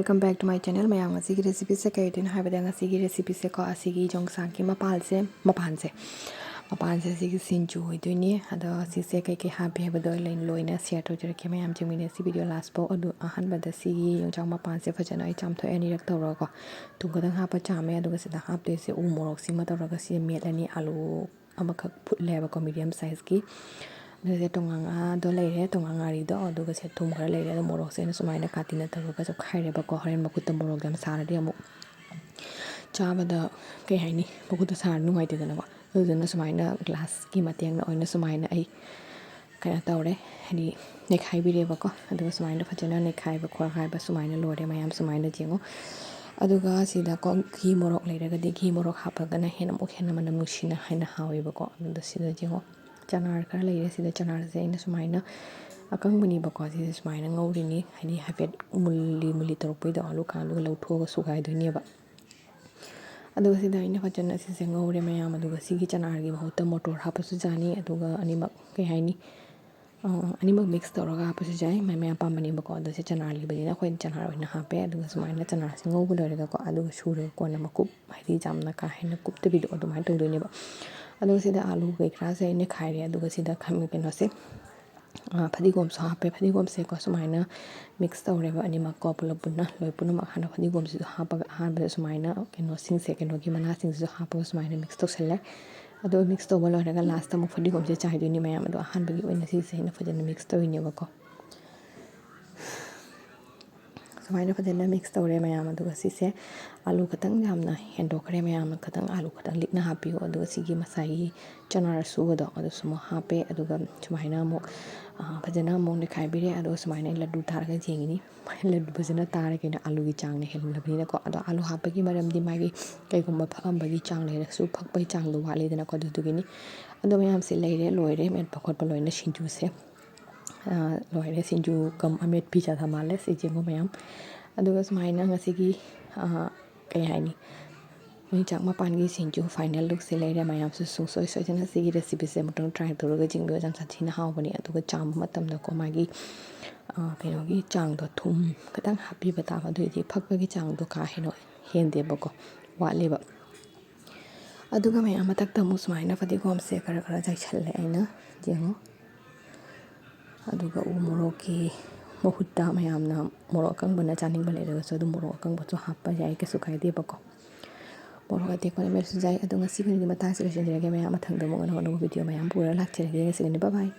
welcome back to my channel. mayam ngasi recipe se kai din haibada ngasi recipe se ko asigi YONGCHAK ki mapan se sigi singju hoiduni ada si se kai kai habi habado lain loina share to jere ke mayam jingmi ne si video last po adu ahan bada sigi YONGCHAK mapan se phajana ai cham thoi ani rak tawra ko tungadang ha pa chame adu ga sida hap de se u morok si ma tawra ga si met ani alu amakak phut leba ko medium size ki Nese tonganga do laire tonganga ri do aduga se thum khara laire do morok se na sumaina katina taruga so khaire ba ko horen makutta morok gam saradi amu chabada kai haini makutta sar nungai te dana ko aduna sumaina glass ki mateng na oina sumaina ai kana tawre hani nekhai bi re ba ko aduga sumaina phajana nekhai ba khor khai ba sumaina lore mayam sumaina jengo aduga sida ko ki morok laire ga de ki morok hapaga na hena mo hena manam nushina haina hawi ba ko aduga sida jengo chanar kara laire sida chanar se ina sumaina akang bani ba ko sida sumaina ngawri ni hani hafet muli torpoi da alu ka alu lau thoga sugai do ni ba aduga sida ina fajana si se ngawre mayam aduga sigi chanar gi bahota motor hapa su jani aduga animak kai haini animak mix toraga hapa su jai mayam pamani ba ko adu se chanar li bani na khoi chanar oina hape aduga sumaina chanar se ngawbu lorega ko aduga shure ko na makup haidi jamna ka haina kup te bido adu mai to do ni ba aduga sida alu kai kra se ne khaire aduga sida khami keno se phadigom so hape phadigom se ko sumaina mix tawre ba ani ma ko pula punna loi punna ma khana phadigom se hapa han ba sumaina keno sing se keno gi mana sing se hapa sumaina mix to sele adu mix to bolo rega last ta mo phadigom se chai do ni mayam adu han ba gi oina si se na phajana mix to ni ba ko sumaina phajana mix tawre mayam adu si se alu khatang jamna hendo khare mayam khatang alu khatang likna hapi o adu sigi masai chanar su do adu sumo hape adu ga sumaina mo phajana mo ne khai bire adu sumaina laddu tharaga jengini laddu phajana tare ke na alu gi chang ne hel labni na ko adu alu hapa gi maram di magi kai gumba phakam bagi chang le su phak pai chang do wale dana ko du gini adu mayam se leire loire met pakhot pa loina singju se loire singju kam amet pizza thamale se jengo mayam aduga sumaina ngasigi kai haini YONGCHAK mapan gi singju final look se leire mayam su sung soi soi jana sigi recipe se mutong try toroga jingdo jam sathina hawbani aduga cham matam da ko magi kaino gi chang do thum kadang happy bata ba du di phakpa gi chang do ka heno hende ba ko wale ba aduga mayam matak ta musmaina fadi gom se kara kara jai challe aina jengo aduga u moroki mohutta mayam na morok kang bana chaning bale daga so du morok kang bo cho happa jai ke sukai de ba ko morok ate ko mel su jai adu ngasi ni mata se le jere ge mayam mathang do mo no video mayam pura lak chere ge se ni bye bye